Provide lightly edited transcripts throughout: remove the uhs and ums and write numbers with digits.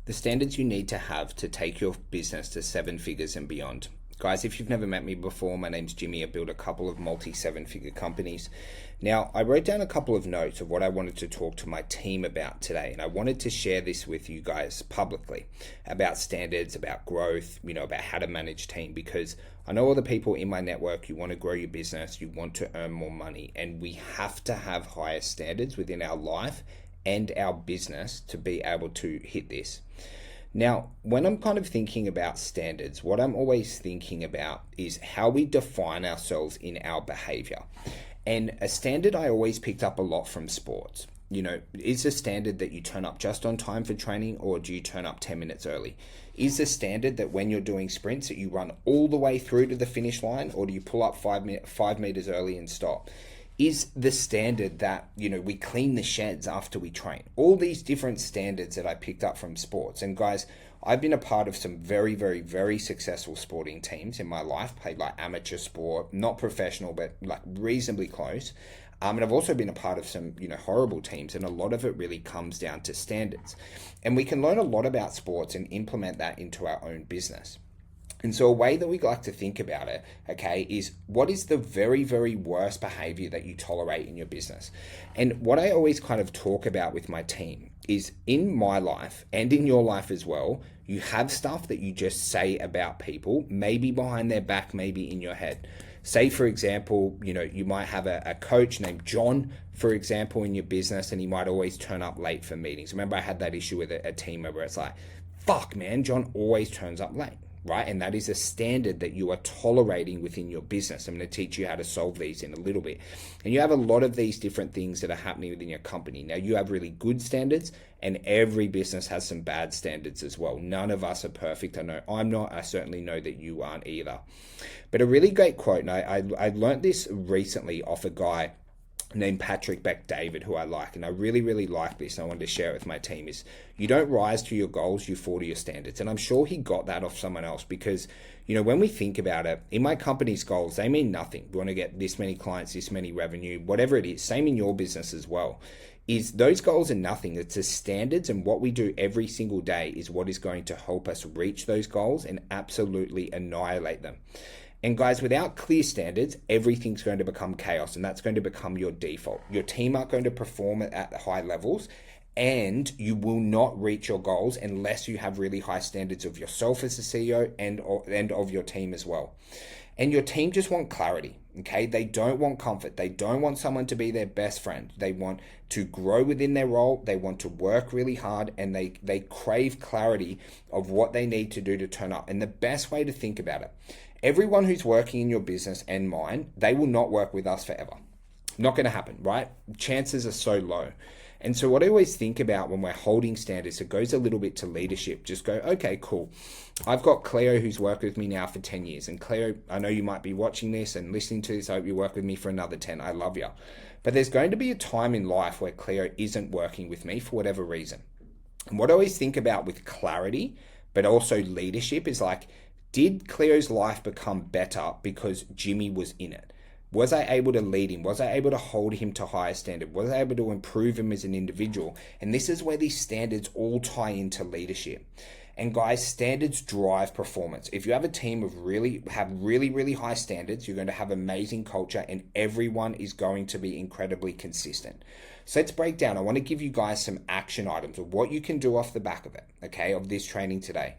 the standards you need to have to take your business to seven figures and beyond. Guys, if you've never met me before, my name's Jimmy. I built a couple of multi-seven-figure companies. Now, I wrote down a couple of notes of what I wanted to talk to my team about today, and I wanted to share this with you guys publicly about standards, about growth, about how to manage team, because I know all the people in my network, you want to grow your business, you want to earn more money, and we have to have higher standards within our life and our business to be able to hit this. Now, when I'm kind of thinking about standards, what I'm always thinking about is how we define ourselves in our behavior. And a standard I always picked up a lot from sports. Is the standard that you turn up just on time for training, or do you turn up 10 minutes early? Is the standard that when you're doing sprints that you run all the way through to the finish line, or do you pull up 5 meters early and stop? Is the standard that, we clean the sheds after we train? All these different standards that I picked up from sports. And guys, I've been a part of some very, very, very successful sporting teams in my life, played like amateur sport, not professional, but like reasonably close. And I've also been a part of some, horrible teams, and a lot of it really comes down to standards. And we can learn a lot about sports and implement that into our own business. And so a way that we like to think about it, okay, is what is the very, very worst behavior that you tolerate in your business? And what I always kind of talk about with my team is, in my life and in your life as well, you have stuff that you just say about people, maybe behind their back, maybe in your head. Say, for example, you might have a coach named John, for example, in your business, and he might always turn up late for meetings. Remember, I had that issue with a team member. It's like, fuck, man, John always turns up late. Right? And that is a standard that you are tolerating within your business. I'm going to teach you how to solve these in a little bit. And you have a lot of these different things that are happening within your company. Now, you have really good standards, and every business has some bad standards as well. None of us are perfect. I know I'm not. I certainly know that you aren't either. But a really great quote, and I learned this recently off a guy named Patrick Bet-David, who I like, and I really, really like this, and I wanted to share it with my team, is you don't rise to your goals, you fall to your standards. And I'm sure he got that off someone else, because, when we think about it, in my company's goals, they mean nothing. We want to get this many clients, this many revenue, whatever it is, same in your business as well, is those goals are nothing. It's the standards, and what we do every single day is what is going to help us reach those goals and absolutely annihilate them. And guys, without clear standards, everything's going to become chaos, and that's going to become your default. Your team aren't going to perform at the high levels, and you will not reach your goals unless you have really high standards of yourself as a CEO and of your team as well. And your team just want clarity, okay? They don't want comfort. They don't want someone to be their best friend. They want to grow within their role. They want to work really hard, and they crave clarity of what they need to do to turn up. And the best way to think about it, everyone who's working in your business and mine, they will not work with us forever. Not going to happen, right? Chances are so low. And so what I always think about when we're holding standards, it goes a little bit to leadership. Just go, okay, cool. I've got Cleo who's worked with me now for 10 years. And Cleo, I know you might be watching this and listening to this. I hope you work with me for another 10. I love you. But there's going to be a time in life where Cleo isn't working with me for whatever reason. And what I always think about with clarity, but also leadership, is like, did Cleo's life become better because Jimmy was in it? Was I able to lead him? Was I able to hold him to higher standard? Was I able to improve him as an individual? And this is where these standards all tie into leadership. And guys, standards drive performance. If you have a team of really high standards, you're going to have amazing culture, and everyone is going to be incredibly consistent. So let's break down. I want to give you guys some action items of what you can do off the back of it, okay, of this training today.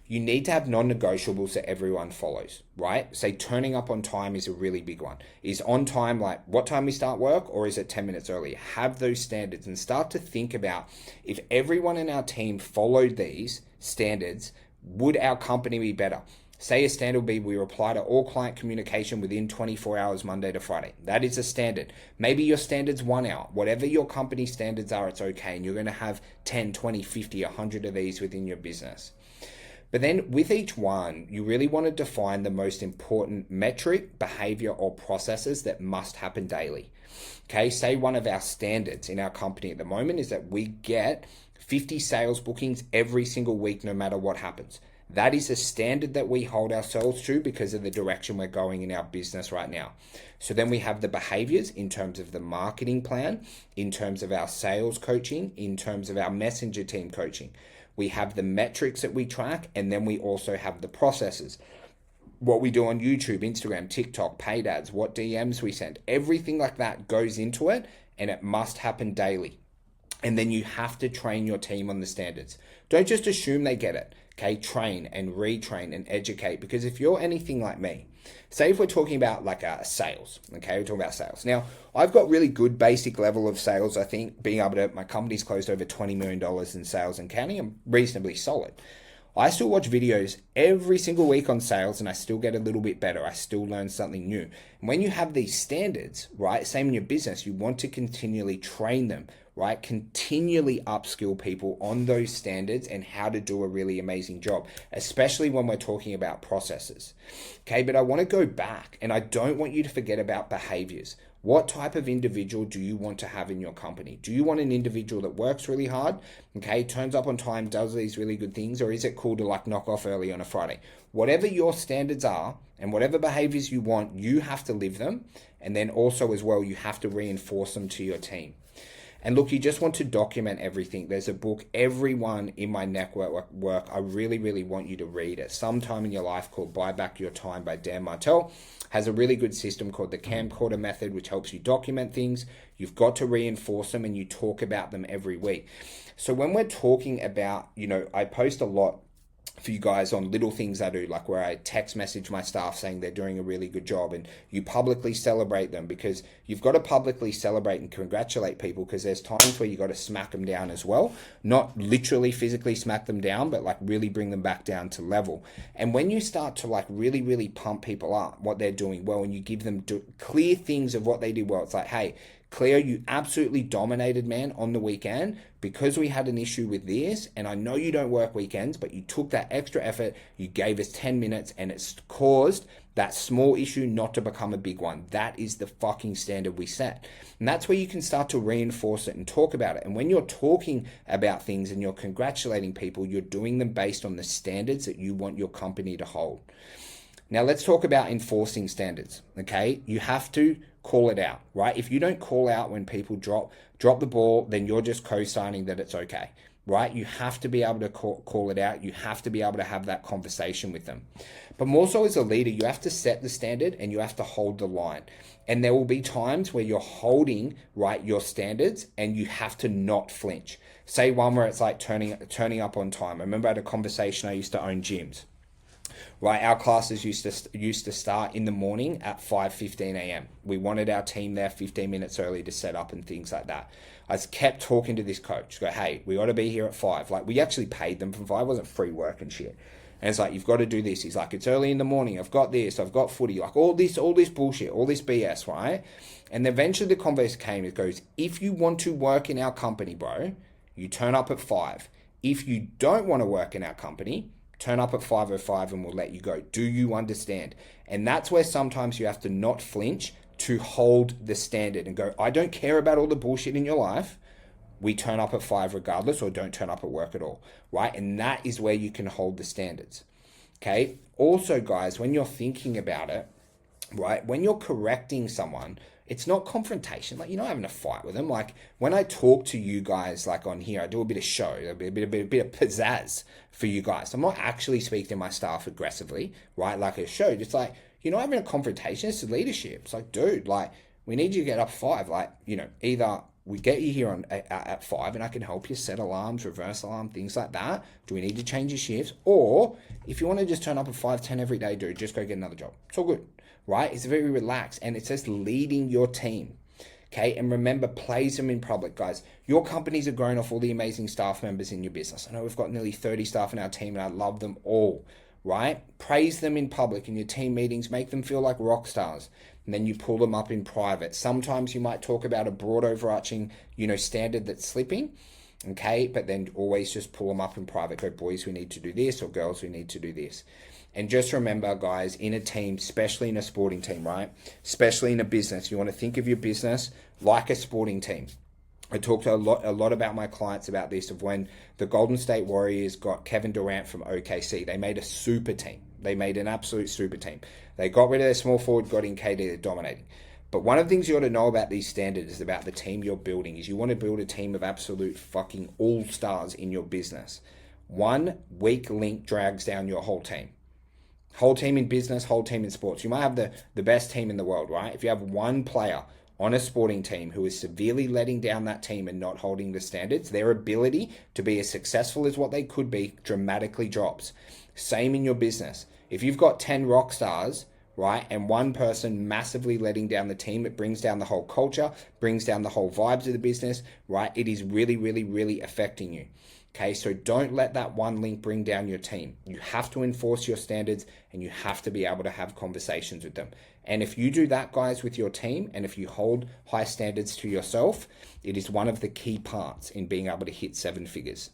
You need to have non-negotiables that everyone follows, right? Say turning up on time is a really big one. Is on time like what time we start work, or is it 10 minutes early? Have those standards and start to think about, if everyone in our team followed these standards, would our company be better? Say a standard would be we reply to all client communication within 24 hours, Monday to Friday. That is a standard. Maybe your standard's 1 hour. Whatever your company standards are, it's okay. And you're going to have 10, 20, 50, 100 of these within your business. But then with each one, you really want to define the most important metric, behavior, or processes that must happen daily. Okay, say one of our standards in our company at the moment is that we get 50 sales bookings every single week, no matter what happens. That is a standard that we hold ourselves to because of the direction we're going in our business right now. So then we have the behaviors in terms of the marketing plan, in terms of our sales coaching, in terms of our messenger team coaching. We have the metrics that we track, and then we also have the processes. What we do on YouTube, Instagram, TikTok, paid ads, what DMs we send, everything like that goes into it, and it must happen daily. And then you have to train your team on the standards. Don't just assume they get it. Okay, train and retrain and educate, because if you're anything like me, say if we're talking about like sales, okay, we're talking about sales. Now, I've got really good basic level of sales. I think being able to, my company's closed over $20 million in sales and counting. I'm reasonably solid. I still watch videos every single week on sales, and I still get a little bit better. I still learn something new. And when you have these standards, right, same in your business, you want to continually train them, right? Continually upskill people on those standards and how to do a really amazing job, especially when we're talking about processes. Okay, but I want to go back, and I don't want you to forget about behaviors. What type of individual do you want to have in your company? Do you want an individual that works really hard, okay, turns up on time, does these really good things, or is it cool to like knock off early on a Friday? Whatever your standards are and whatever behaviors you want, you have to live them. And then also as well, you have to reinforce them to your team. And look, you just want to document everything. There's a book, everyone in my network work, I really, really want you to read at some time in your life, called Buy Back Your Time by Dan Martell. Has a really good system called the camcorder method, which helps you document things. You've got to reinforce them, and you talk about them every week. So when we're talking about, I post a lot for you guys on little things I do, like where I text message my staff saying they're doing a really good job, and you publicly celebrate them, because you've got to publicly celebrate and congratulate people, because there's times where you got to smack them down as well. Not literally physically smack them down, but like really bring them back down to level. And when you start to like really, really pump people up, what they're doing well, and you give them clear things of what they did well, it's like, hey, Cleo, you absolutely dominated, man, on the weekend, because we had an issue with this, and I know you don't work weekends, but you took that extra effort, you gave us 10 minutes, and it's caused that small issue not to become a big one. That is the fucking standard we set. And that's where you can start to reinforce it and talk about it. And when you're talking about things and you're congratulating people, you're doing them based on the standards that you want your company to hold. Now let's talk about enforcing standards, okay? You have to call it out, right? If you don't call out when people drop the ball, then you're just co-signing that it's okay, right? You have to be able to call it out. You have to be able to have that conversation with them. But more so as a leader, you have to set the standard and you have to hold the line. And there will be times where you're holding, right, your standards, and you have to not flinch. Say one where it's like turning up on time. I remember I had a conversation, I used to own gyms. Right, our classes used to start in the morning at 5:15 a.m. We wanted our team there 15 minutes early to set up and things like that. I kept talking to this coach, go, hey, we got to be here at 5. Like, we actually paid them for 5, it wasn't free work and shit. And it's like, you've got to do this. He's like, it's early in the morning, I've got this, I've got footy, like all this bullshit, all this BS, right? And eventually the converse came, it goes, if you want to work in our company, bro, you turn up at 5. If you don't want to work in our company, turn up at 5:05 and we'll let you go. Do you understand? And that's where sometimes you have to not flinch to hold the standard and go, I don't care about all the bullshit in your life. We turn up at 5 regardless, or don't turn up at work at all, right? And that is where you can hold the standards, okay? Also, guys, when you're thinking about it, right, when you're correcting someone, it's not confrontation. Like, you're not having a fight with them. Like, when I talk to you guys, like on here, I do a bit of show, a bit of pizzazz for you guys. I'm not actually speaking to my staff aggressively, right? Like a show, just like, you're not having a confrontation. It's leadership. It's like, dude, like, we need you to get up 5. Like, either we get you here at 5 and I can help you set alarms, reverse alarm, things like that. Do we need to change your shifts? Or if you want to just turn up at 5:10 every day, dude, just go get another job. It's all good. Right? It's very relaxed, and it says leading your team. Okay, and remember, praise them in public, guys. Your companies are growing off all the amazing staff members in your business. I know we've got nearly 30 staff in our team, and I love them all, right? Praise them in public in your team meetings, make them feel like rock stars, and then you pull them up in private. Sometimes you might talk about a broad overarching, standard that's slipping, okay, but then always just pull them up in private. Go, boys, we need to do this, or girls, we need to do this. And just remember, guys, in a team, especially in a sporting team, right? Especially in a business, you want to think of your business like a sporting team. I talked a lot about my clients about this, of when the Golden State Warriors got Kevin Durant from OKC. They made a super team. They made an absolute super team. They got rid of their small forward, got in KD, they're dominating. But one of the things you ought to know about these standards, about the team you're building, is you want to build a team of absolute fucking all-stars in your business. One weak link drags down your whole team. Whole team in business, whole team in sports. You might have the best team in the world, right? If you have one player on a sporting team who is severely letting down that team and not holding the standards, their ability to be as successful as what they could be dramatically drops. Same in your business. If you've got 10 rock stars, right, and one person massively letting down the team, it brings down the whole culture, brings down the whole vibes of the business, right? It is really, really, really affecting you. Okay, so don't let that one link bring down your team. You have to enforce your standards, and you have to be able to have conversations with them. And if you do that, guys, with your team, and if you hold high standards to yourself, it is one of the key parts in being able to hit 7 figures.